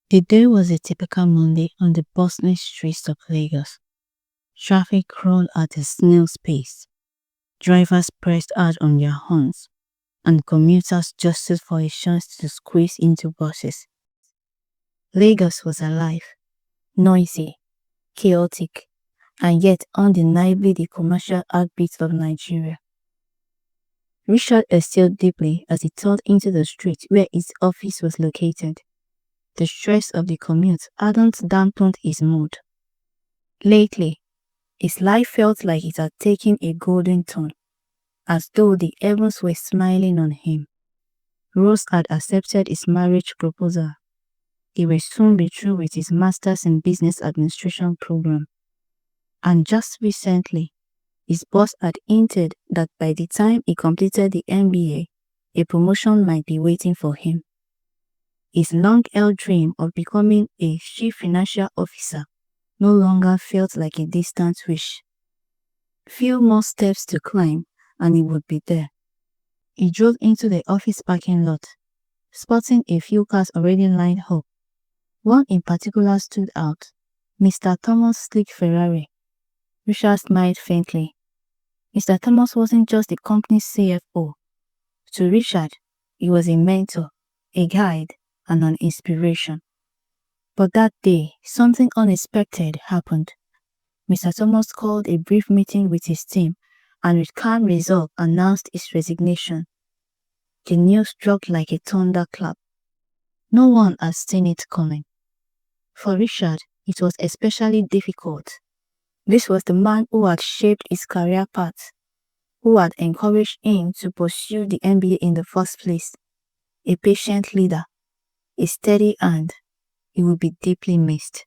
The day was a typical Monday on the bustling streets of Lagos. Traffic crawled at a snail's pace. Drivers pressed hard on their horns, and commuters jostled for a chance to squeeze into buses. Lagos was alive, noisy, chaotic, and yet undeniably the commercial heartbeat of Nigeria. Richard exhaled deeply as he turned into the street where his office was located. The stress of the commute hadn't dampened his mood. Lately, his life felt like it had taken a golden turn, as though the heavens were smiling on him. Rose had accepted his marriage proposal. He would soon be through with his master's in business administration program. And just recently, his boss had hinted that by the time he completed the MBA, a promotion might be waiting for him. His long-held dream of becoming a chief financial officer no longer felt like a distant wish. Few more steps to climb, and he would be there. He drove into the office parking lot, spotting a few cars already lined up. One in particular stood out, Mr. Thomas' sleek Ferrari. Richard smiled faintly. Mr. Thomas wasn't just the company's CFO. To Richard, he was a mentor, a guide, and an inspiration. But that day, something unexpected happened. Mr. Thomas called a brief meeting with his team and with calm resolve announced his resignation. The news struck like a thunderclap. No one had seen it coming. For Richard, it was especially difficult. This was the man who had shaped his career path, who had encouraged him to pursue the MBA in the first place. A patient leader, a steady hand. He would be deeply missed.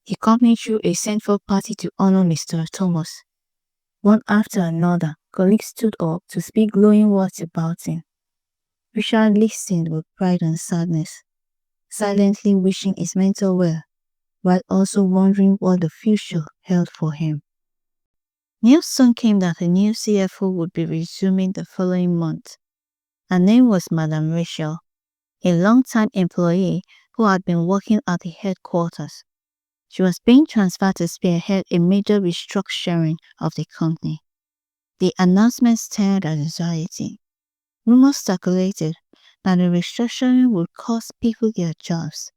The company threw a central party to honor Mr. Thomas. One after another, colleagues stood up to speak glowing words about him. Richard listened with pride and sadness, silently wishing his mentor well, while also wondering what the future held for him. News soon came that a new CFO would be resuming the following month. Her name was Madam Rachel, a long-time employee who had been working at the headquarters. She was being transferred to spearhead a major restructuring of the company. The announcement stirred anxiety. Rumors circulated that the restructuring would cost people their jobs.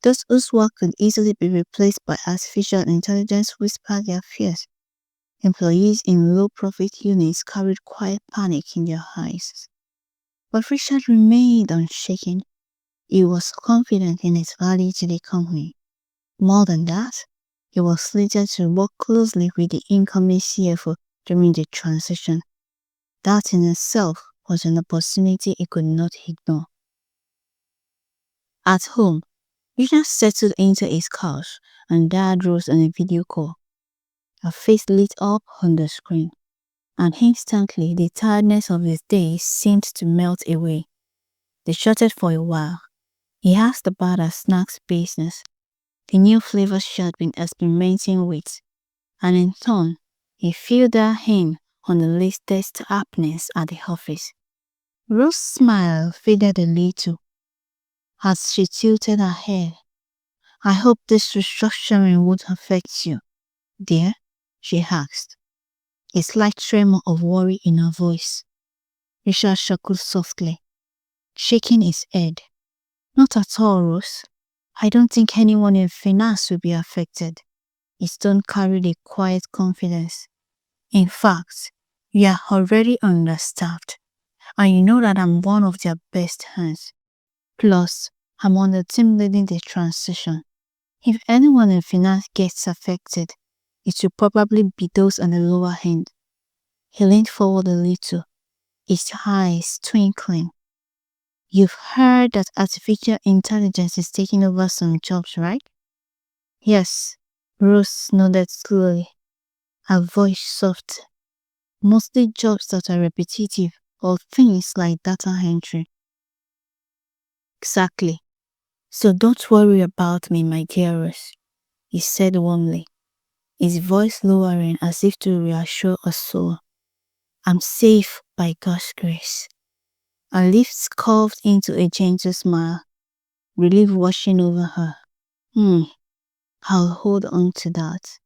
Those whose work could easily be replaced by artificial intelligence whispered their fears. Employees in low-profit units carried quiet panic in their eyes. But Richard remained unshaken. He was confident in his value to the company. More than that, he was slated to work closely with the incoming CFO during the transition. That in itself was an opportunity he could not ignore. At home, Richard settled into his couch and dialed Rose on a video call. Her face lit up on the screen, and instantly the tiredness of his day seemed to melt away. They chatted for a while. He asked about her snacks business, the new flavors she had been experimenting with, and in turn, he filled her in on the latest happenings at the office. Rose's smile faded a little as she tilted her head. "I hope this restructuring won't affect you, dear," she asked, a slight tremor of worry in her voice. Richard chuckled softly, shaking his head. "Not at all, Rose. I don't think anyone in finance will be affected." His tone carried a quiet confidence. "In fact, we are already understaffed, and you know that I'm one of their best hands. Plus, I'm on the team leading the transition. If anyone in finance gets affected, it will probably be those on the lower end." He leaned forward a little, his eyes twinkling. "You've heard that artificial intelligence is taking over some jobs, right?" "Yes," Rose nodded slowly, her voice soft. "Mostly jobs that are repetitive or things like data entry." "Exactly. So don't worry about me, my dear Rose," he said warmly, his voice lowering as if to reassure her soul. "I'm safe by God's grace." Her lips curved into a gentle smile. relief washing over her. I'll hold on to that.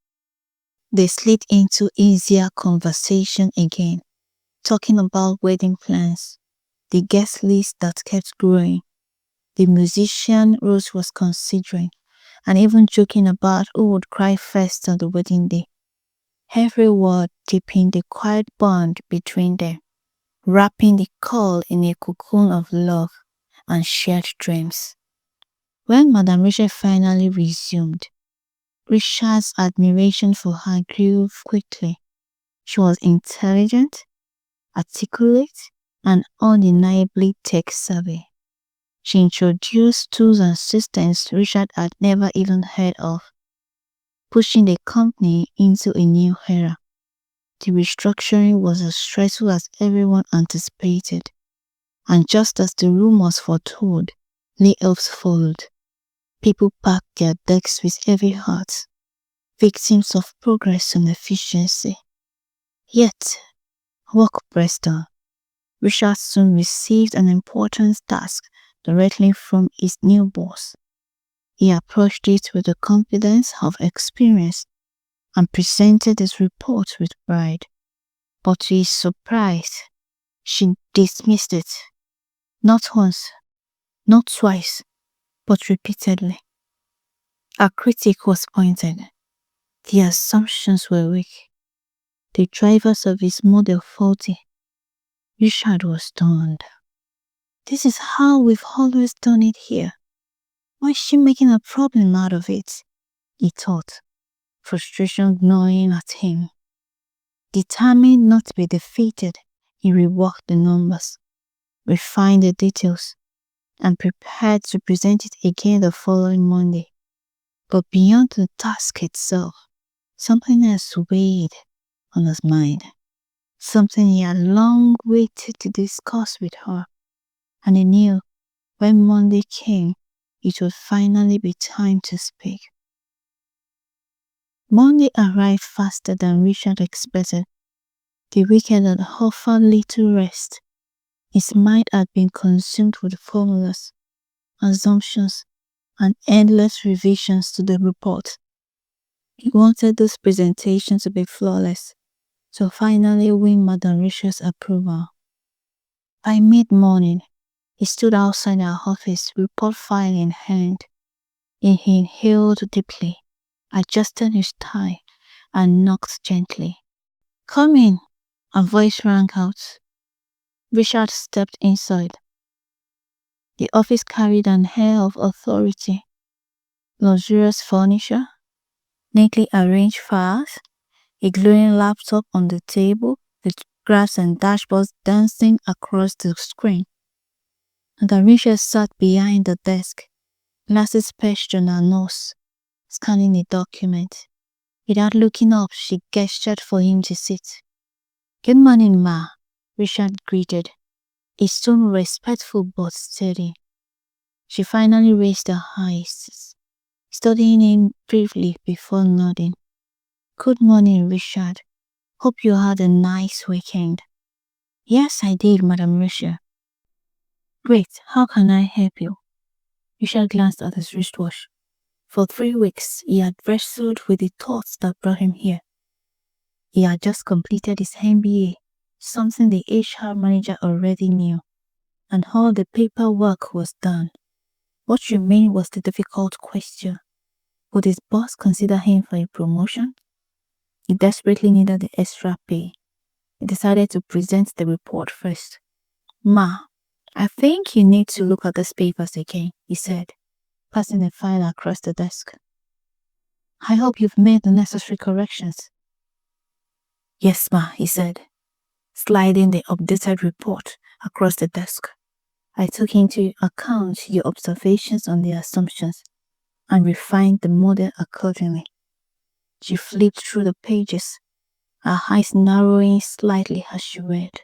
They slid into easier conversation again, talking about wedding plans, the guest list that kept growing, the musician Rose was considering, and even joking about who would cry first on the wedding day. Every word deepened the quiet bond between them, wrapping the call in a cocoon of love and shared dreams. When Madame Rachel finally resumed, Richard's admiration for her grew quickly. She was intelligent, articulate, and undeniably tech-savvy. She introduced tools and systems Richard had never even heard of, pushing the company into a new era. The restructuring was as stressful as everyone anticipated, and just as the rumors foretold, layoffs followed. People packed their desks with heavy hearts, victims of progress and efficiency. Yet, work pressed on. Richard soon received an important task directly from his new boss. He approached it with the confidence of experience and presented his report with pride. But to his surprise, she dismissed it. Not once, not twice, but repeatedly. A critic was pointed. The assumptions were weak. The drivers of his model faulty. Richard was stunned. This is how we've always done it here. Why is she making a problem out of it? He thought, frustration gnawing at him. Determined not to be defeated, he reworked the numbers, refined the details, and prepared to present it again the following Monday. But beyond the task itself, something else weighed on his mind. Something he had long waited to discuss with her. And he knew when Monday came, it would finally be time to speak. Monday arrived faster than Richard expected. The weekend had offered little rest. His mind had been consumed with formulas, assumptions, and endless revisions to the report. He wanted this presentation to be flawless, to finally win Madame Richard's approval. By mid-morning, he stood outside her office, report file in hand. He inhaled deeply, adjusted his tie, and knocked gently. "Come in," a voice rang out. Richard stepped inside. The office carried an air of authority. Luxurious furniture, neatly arranged files, a glowing laptop on the table, with graphs and dashboards dancing across the screen. And Richard sat behind the desk, glasses perched on her nose, scanning a document. Without looking up, she gestured for him to sit. "Good morning, Ma," Richard greeted, his tone respectful but steady. She finally raised her eyes, studying him briefly before nodding. "Good morning, Richard. Hope you had a nice weekend." "Yes, I did, Madame Rachel." "Great, how can I help you?" Richard glanced at his wristwatch. For 3 weeks, he had wrestled with the thoughts that brought him here. He had just completed his MBA, something the HR manager already knew, and all the paperwork was done. What remained was the difficult question. Would his boss consider him for a promotion? He desperately needed the extra pay. He decided to present the report first. "Ma, I think you need to look at these papers again," he said, passing the file across the desk. "I hope you've made the necessary corrections." "Yes, Ma," he said, sliding the updated report across the desk. "I took into account your observations on the assumptions and refined the model accordingly." She flipped through the pages, her eyes narrowing slightly as she read.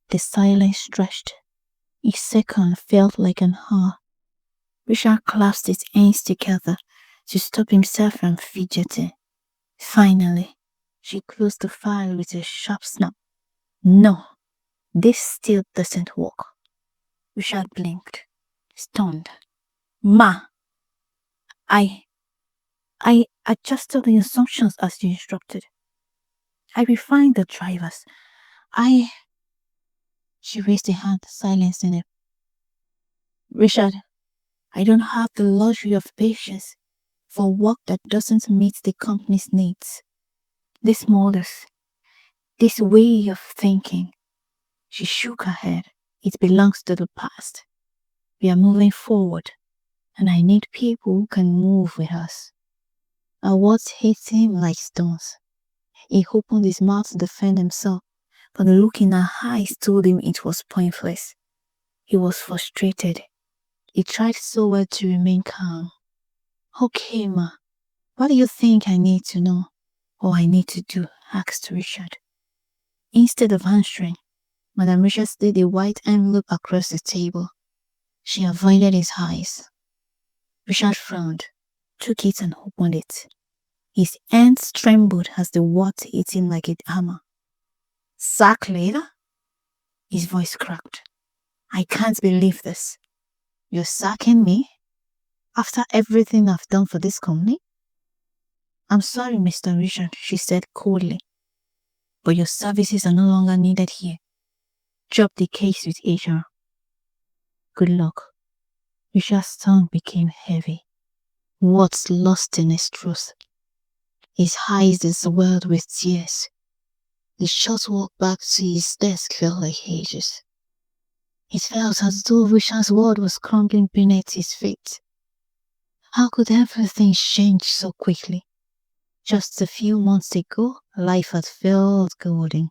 The silence stretched. Each second felt like an hour. Richard clasped his hands together to stop himself from fidgeting. Finally, she closed the file with a sharp snap. "No, this still doesn't work." Richard blinked, stunned. Ma, I I adjusted the assumptions as you instructed. I refined the drivers. I She raised a hand, silencing him. Richard, I don't have the luxury of patience for work that doesn't meet the company's needs. This models, this way of thinking. She shook her head. It belongs to the past. We are moving forward, and I need people who can move with us. Her words hit him like stones. He opened his mouth to defend himself, but the look in her eyes told him it was pointless. He was frustrated. He tried so well to remain calm. Okay, Ma, what do you think I need to know or I need to do? Asked Richard. Instead of answering, Madame Richard slid a white envelope across the table. She avoided his eyes. Richard frowned, took it and opened it. His hands trembled as the words hit him like a hammer. Sack later? His voice cracked. I can't believe this. You're sacking me? After everything I've done for this company? I'm sorry, Mr. Richard, she said coldly, but your services are no longer needed here. Drop the case with HR. Good luck. Richard's tongue became heavy. Words lost in his throat. His eyes swelled with tears. The short walk back to his desk felt like ages. It felt as though Richard's world was crumbling beneath his feet. How could everything change so quickly? Just a few months ago, life had felt golden.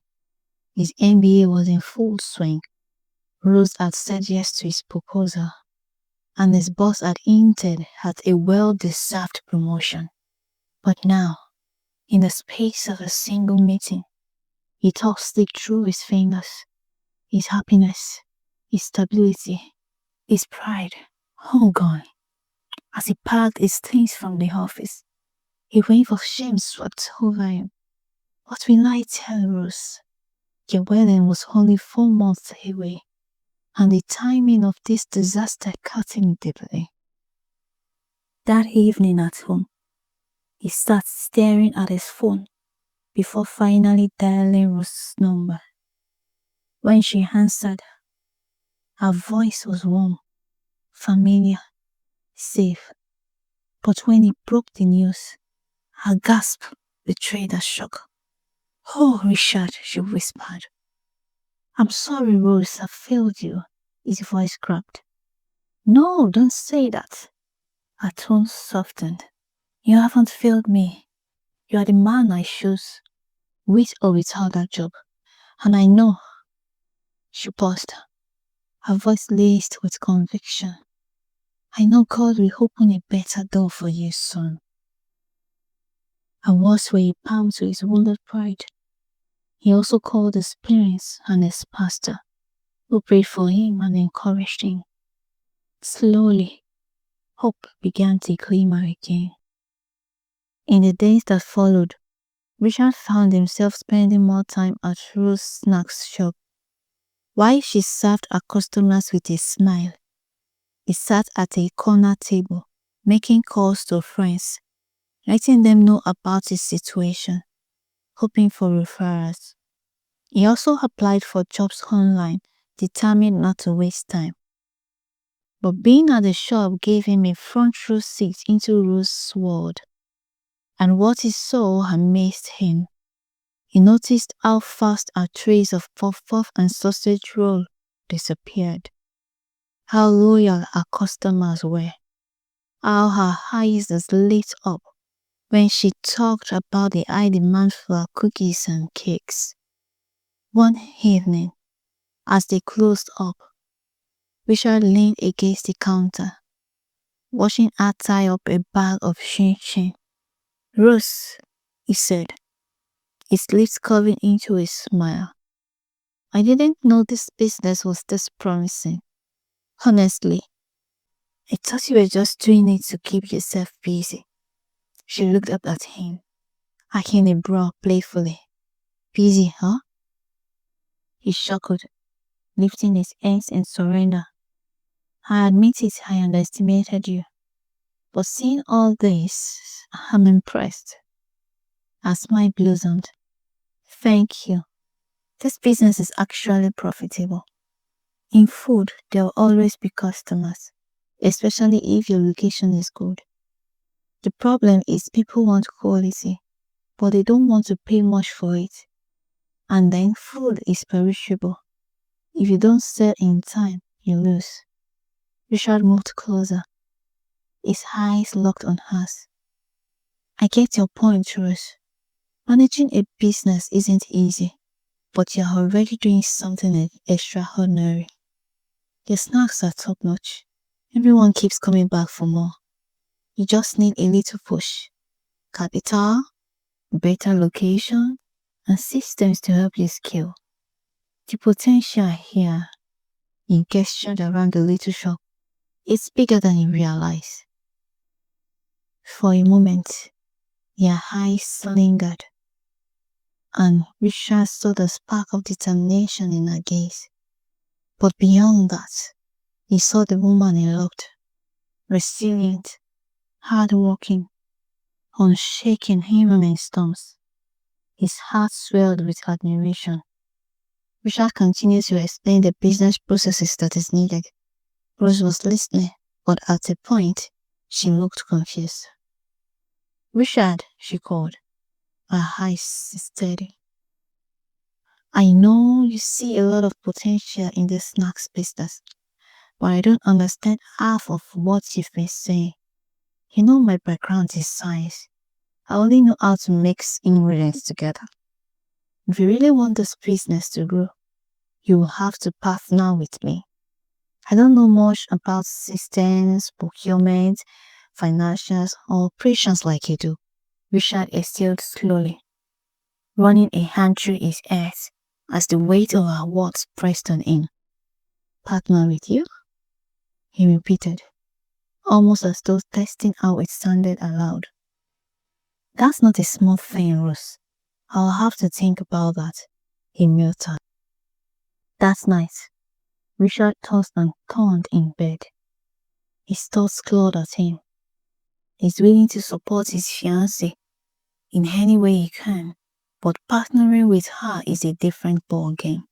His MBA was in full swing. Rose had said yes to his proposal, and his boss had hinted at a well-deserved promotion. But now, in the space of a single meeting, it all slipped through his fingers. His happiness, his stability, his pride, all gone. As he packed his things from the office, a wave of shame swept over him. What will I tell Rose? Your wedding was only 4 months away, and the timing of this disaster cut him deeply. That evening at home, he sat staring at his phone before finally dialing Rose's number. When she answered, her voice was warm, familiar, safe. But when he broke the news, her gasp betrayed her shock. Oh, Richard, she whispered. I'm sorry, Rose, I failed you. His voice cracked. No, don't say that. Her tone softened. You haven't failed me. You are the man I chose, with or without that job. And I know. She paused, her voice laced with conviction. I know God will open a better door for you soon. Her words were a palm to his wounded pride. He also called his parents and his pastor, who prayed for him and encouraged him. Slowly, hope began to glimmer again. In the days that followed, Richard found himself spending more time at Rose's snacks shop. While she served her customers with a smile, he sat at a corner table, making calls to friends, letting them know about his situation, hoping for referrals. He also applied for jobs online, determined not to waste time. But being at the shop gave him a front row seat into Rose's world. And what he saw amazed him. He noticed how fast her trays of puff-puff and sausage roll disappeared. How loyal her customers were. How her eyes lit up when she talked about the high demand for her cookies and cakes. One evening, as they closed up, Richard leaned against the counter, watching her tie up a bag of chin-chin. Rose, he said, his lips curving into a smile. I didn't know this business was this promising. Honestly, I thought you were just doing it to keep yourself busy. She looked up at him, arching a brow playfully. Busy, huh? He chuckled, lifting his hands in surrender. I admit it, I underestimated you. But seeing all this, I'm impressed. Her smile blossomed. Thank you. This business is actually profitable. In food, there will always be customers, especially if your location is good. The problem is people want quality, but they don't want to pay much for it. And then food is perishable. If you don't sell in time, you lose. Richard moved closer, his eyes locked on hers. I get your point, Rose. Managing a business isn't easy, but you're already doing something extraordinary. Your snacks are top notch. Everyone keeps coming back for more. You just need a little push. Capital, better location, and systems to help you scale. The potential here, in gestured around the little shop, is bigger than you realize. For a moment, their eyes lingered, and Richard saw the spark of determination in her gaze. But beyond that, he saw the woman he loved, resilient, hardworking, unshaken even in storms. His heart swelled with admiration. Richard continued to explain the business processes that is needed. Rose was listening, but at a point, she looked confused. Richard, she called, her eyes steady. I know you see a lot of potential in the snacks business, but I don't understand half of what you've been saying. You know my background is science. I only know how to mix ingredients together. If you really want this business to grow, you will have to partner with me. I don't know much about systems, procurement, financials, or operations like you do. Richard exhaled slowly, running a hand through his ears as the weight of her words pressed on him. Partner with you? He repeated, almost as though testing how it sounded aloud. That's not a small thing, Rose. I'll have to think about that, he muttered. That night, Richard tossed and turned in bed. His thoughts clawed at him. He's willing to support his fiancée in any way he can, but partnering with her is a different ballgame.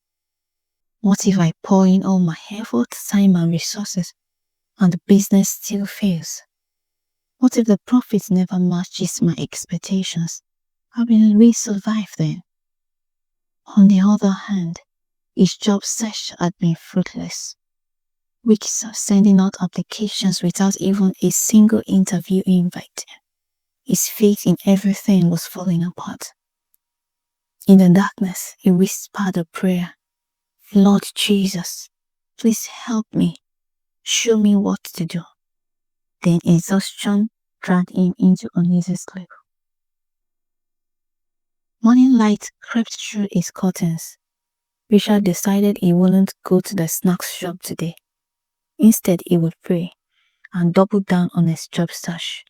What if I pour in all my effort, time and resources and the business still fails? What if the profit never matches my expectations? How will we survive then? On the other hand, his job search had been fruitless. Weeks of sending out applications without even a single interview invite. His faith in everything was falling apart. In the darkness, he whispered a prayer. Lord Jesus, please help me. Show me what to do. Then exhaustion dragged him into uneasy sleep. Morning light crept through his curtains. Richard decided he wouldn't go to the snacks shop today. Instead, he would pray and double down on his job search.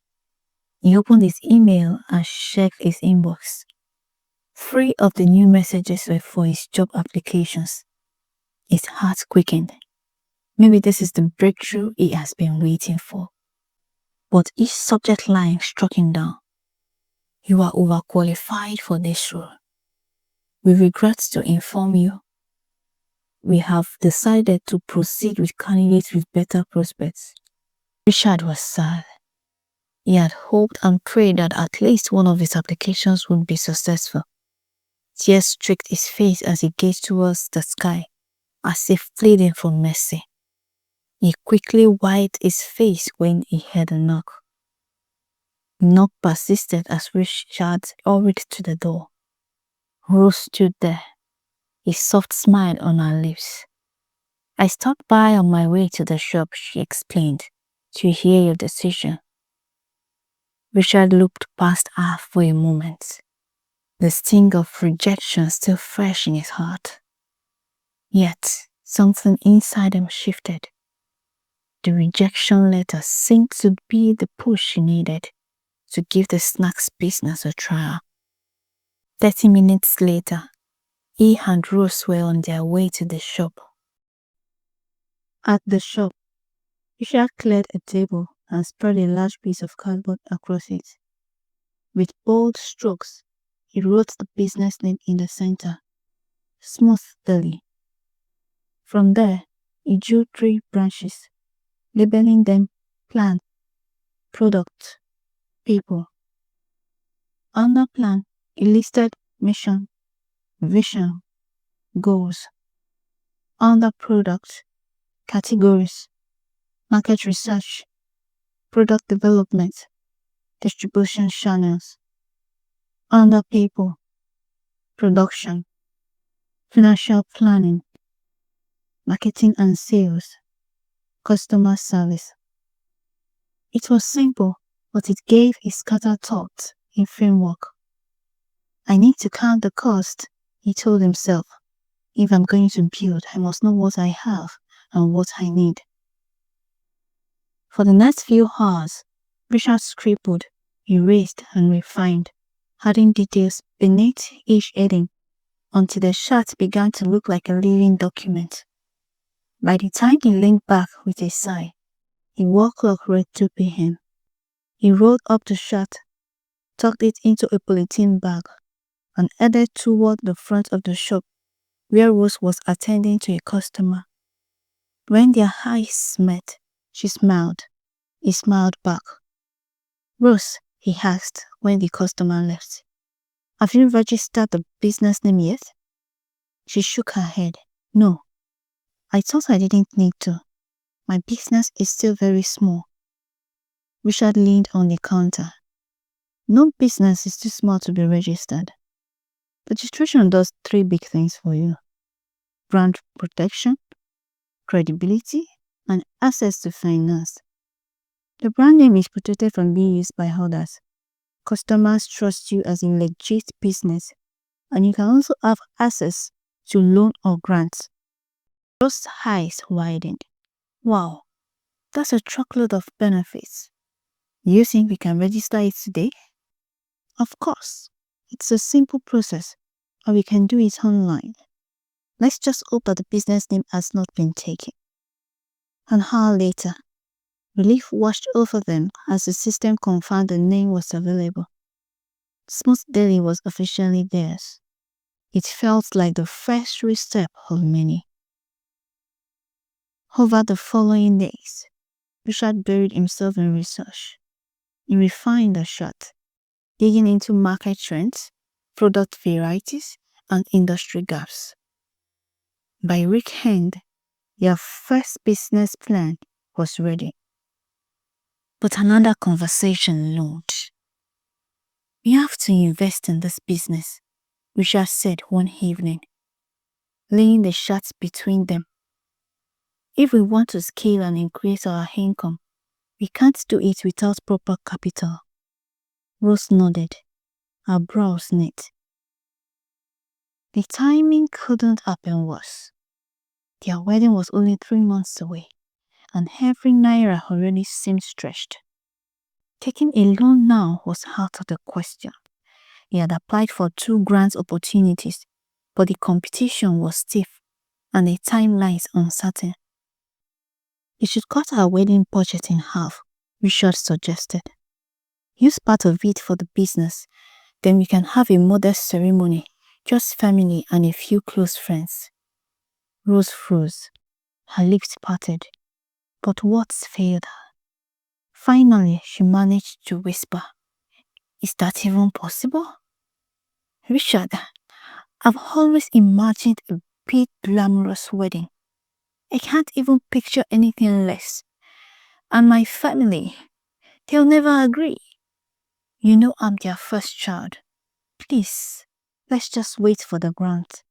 He opened his email and checked his inbox. 3 of the new messages were for his job applications. His heart quickened. Maybe this is the breakthrough he has been waiting for. But each subject line struck him down. You are overqualified for this role. We regret to inform you, we have decided to proceed with candidates with better prospects. Richard was sad. He had hoped and prayed that at least one of his applications would be successful. Tears streaked his face as he gazed towards the sky, as if pleading for mercy. He quickly wiped his face when he heard a knock. The knock persisted as Richard hurried to the door. Rose stood there, a soft smile on her lips. I stopped by on my way to the shop, she explained, to hear your decision. Richard looked past her for a moment, the sting of rejection still fresh in his heart. Yet, something inside him shifted. The rejection letter seemed to be the push he needed to give the snacks business a trial. 30 minutes later, he and Rose were on their way to the shop. At the shop, Richard cleared a table and spread a large piece of cardboard across it. With bold strokes, he wrote the business name in the center, Smooth Deli. From there, he drew 3 branches, labeling them Plan, Product, People. Under Plan, he listed mission, vision, goals. Under Product, categories, market research, product development, distribution channels. Under People, production, financial planning, marketing and sales, customer service. It was simple, but it gave his scattered thoughts a framework. I need to count the cost, he told himself. If I'm going to build, I must know what I have and what I need. For the next few hours, Richard scribbled, erased, and refined, adding details beneath each heading until the chart began to look like a living document. By the time he leaned back with a sigh, a wall clock read 2 p.m. He rolled up the chart, tucked it into a polythene bag, and headed toward the front of the shop where Rose was attending to a customer. When their eyes met, she smiled. He smiled back. Rose, he asked when the customer left, have you registered the business name yet? She shook her head. No. I thought I didn't need to. My business is still very small. Richard leaned on the counter. No business is too small to be registered. Registration does 3 big things for you: brand protection, credibility, and access to finance. The brand name is protected from being used by others. Customers trust you as a legit business, and you can also have access to loan or grants. Rose's eyes widened. Wow, that's a truckload of benefits. Do you think we can register it today? Of course. It's a simple process, and we can do it online. Let's just hope that the business name has not been taken. An hour later, relief washed over them as the system confirmed the name was available. Smooth Deli was officially theirs. It felt like the first step of many. Over the following days, Richard buried himself in research. He refined the chart, digging into market trends, product varieties, and industry gaps. By weekend, their first business plan was ready. But another conversation loomed. We have to invest in this business, Richard said one evening, laying the chart between them. If we want to scale and increase our income, we can't do it without proper capital. Rose nodded, her brows knit. The timing couldn't happen worse. Their wedding was only 3 months away, and every naira already seemed stretched. Taking a loan now was out of the question. He had applied for 2 grant opportunities, but the competition was stiff and the timelines uncertain. You should cut our wedding budget in half, Richard suggested. Use part of it for the business, then we can have a modest ceremony, just family and a few close friends. Rose froze, her lips parted, but words failed her. Finally, she managed to whisper, "Is that even possible?" "Richard, I've always imagined a big glamorous wedding. I can't even picture anything less. And my family, they'll never agree. You know I'm their first child. Please, let's just wait for the grant."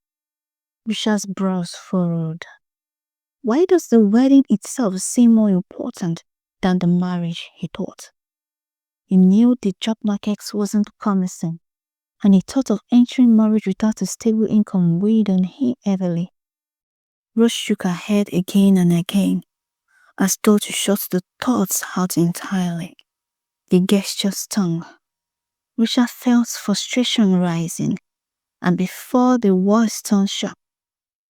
Richard's brows furrowed. Why does the wedding itself seem more important than the marriage, he thought. He knew the job market wasn't promising, and he thought of entering marriage without a stable income weighed on him heavily. Rose shook her head again and again, as though to shut the thoughts out entirely. The gesture stung. Richard felt frustration rising, and before the words turned sharp,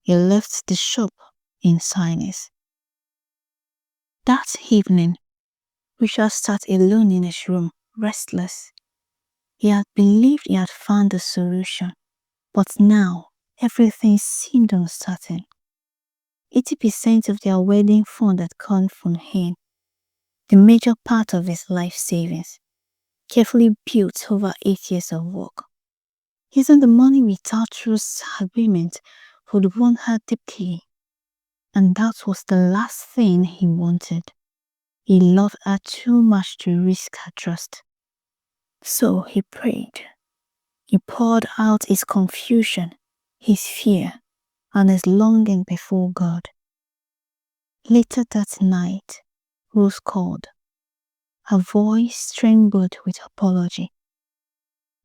he left the shop in silence. That evening, Richard sat alone in his room, restless. He had believed he had found the solution, but now everything seemed uncertain. 80% of their wedding fund had come from him, the major part of his life savings, carefully built over 8 years of work. Using the money without Ruth's agreement would wound her deeply, and that was the last thing he wanted. He loved her too much to risk her trust. So he prayed. He poured out his confusion, his fear, and his longing before God. Later that night, Rose called. Her voice trembled with apology.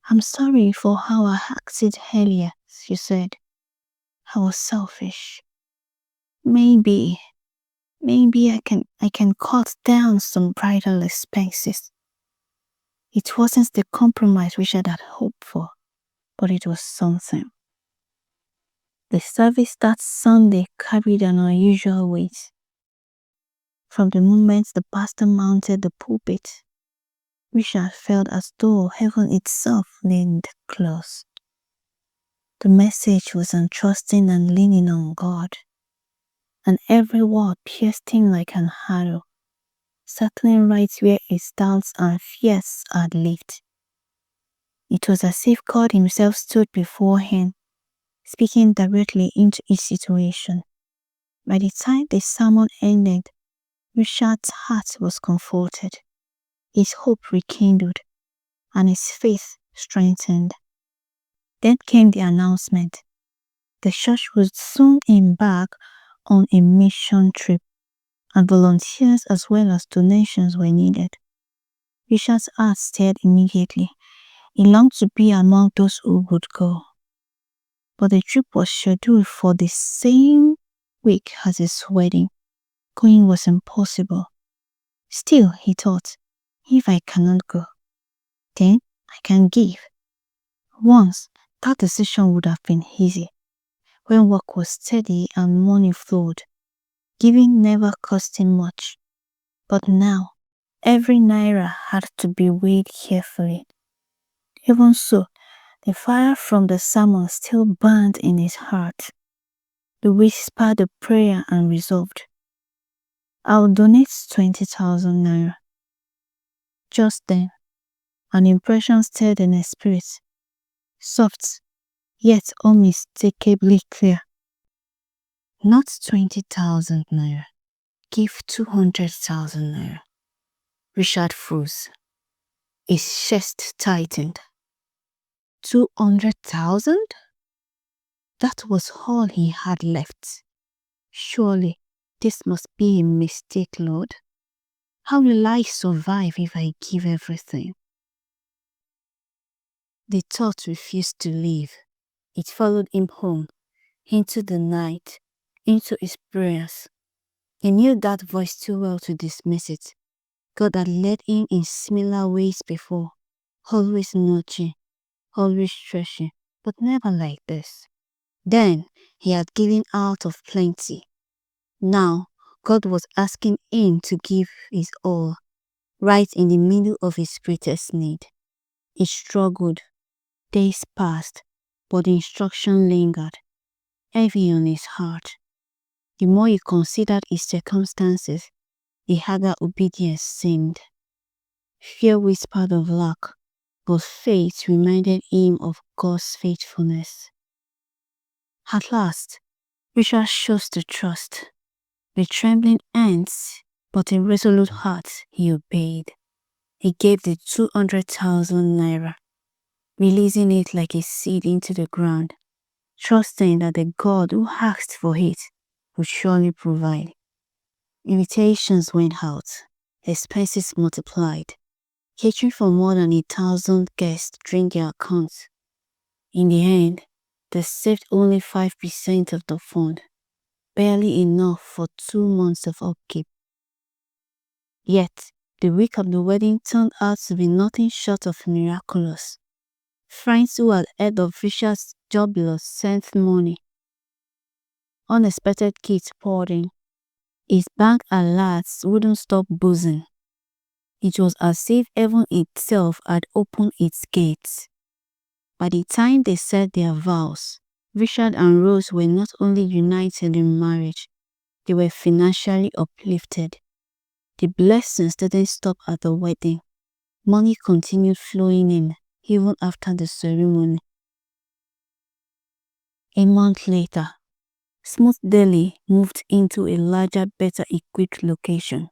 "I'm sorry for how I acted earlier," she said. "I was selfish. Maybe I can cut down some bridal expenses." It wasn't the compromise Richard had hoped for, but it was something. The service that Sunday carried an unusual weight. From the moment the pastor mounted the pulpit, Richard felt as though heaven itself leaned close. The message was on trusting and leaning on God, and every word pierced him like an arrow, settling right where his doubts and fears had lived. It was as if God himself stood before him, speaking directly into his situation. By the time the sermon ended, Richard's heart was comforted, his hope rekindled, and his faith strengthened. Then came the announcement. The church would soon embark on a mission trip, and volunteers as well as donations were needed. Richard's heart stirred immediately. He longed to be among those who would go. But the trip was scheduled for the same week as his wedding. Going was impossible. Still, he thought, if I cannot go, then I can give. Once, that decision would have been easy. When work was steady and money flowed, giving never cost him much. But now, every naira had to be weighed carefully. Even so, the fire from the sermon still burned in his heart. The whisper, the prayer, and resolved, "I'll donate 20,000 naira." Just then, an impression stirred in his spirit, soft, yet unmistakably clear. "Not 20,000 naira. Give 200,000 naira." Richard froze. His chest tightened. 200,000? That was all he had left. Surely, this must be a mistake, Lord. How will I survive if I give everything? The thought refused to leave. It followed him home, into the night, into his prayers. He knew that voice too well to dismiss it. God had led him in similar ways before, always nudging, always stretching, but never like this. Then he had given out of plenty. Now God was asking him to give his all, right in the middle of his greatest need. He struggled. Days passed, but the instruction lingered, heavy on his heart. The more he considered his circumstances, the harder obedience seemed. Fear whispered of lack, but faith reminded him of God's faithfulness. At last, Richard chose to trust. With trembling hands, but a resolute heart, he obeyed. He gave the 200,000 naira, releasing it like a seed into the ground, trusting that the God who asked for it would surely provide. Invitations went out, expenses multiplied. Catering for more than 1,000 guests drained their accounts. In the end, they saved only 5% of the fund, barely enough for 2 months of upkeep. Yet, the week of the wedding turned out to be nothing short of miraculous. Friends who had heard of Richard's job loss sent money. Unexpected gifts poured in. His bank alerts wouldn't stop buzzing. It was as if heaven itself had opened its gates. By the time they said their vows, Richard and Rose were not only united in marriage, they were financially uplifted. The blessings didn't stop at the wedding. Money continued flowing in even after the ceremony. A month later, Smooth Deli moved into a larger, better equipped location.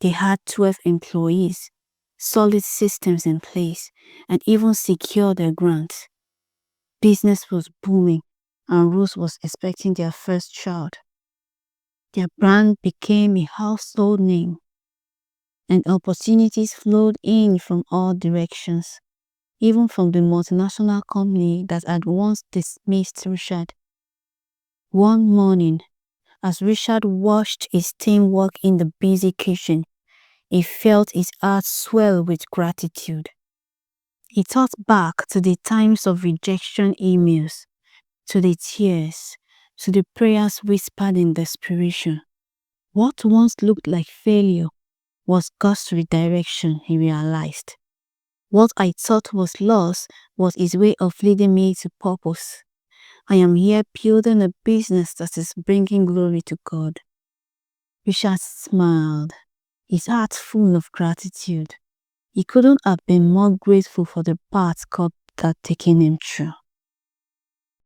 They had 12 employees, solid systems in place, and even secured their grants. Business was booming, and Rose was expecting their first child. Their brand became a household name, and opportunities flowed in from all directions, even from the multinational company that had once dismissed Richard. One morning, as Richard watched his team work in the busy kitchen, he felt his heart swell with gratitude. He thought back to the times of rejection emails, to the tears, to the prayers whispered in desperation. What once looked like failure was God's redirection, he realized. What I thought was loss was His way of leading me to purpose. I am here building a business that is bringing glory to God. Richard smiled, his heart full of gratitude. He couldn't have been more grateful for the path God had taken him through.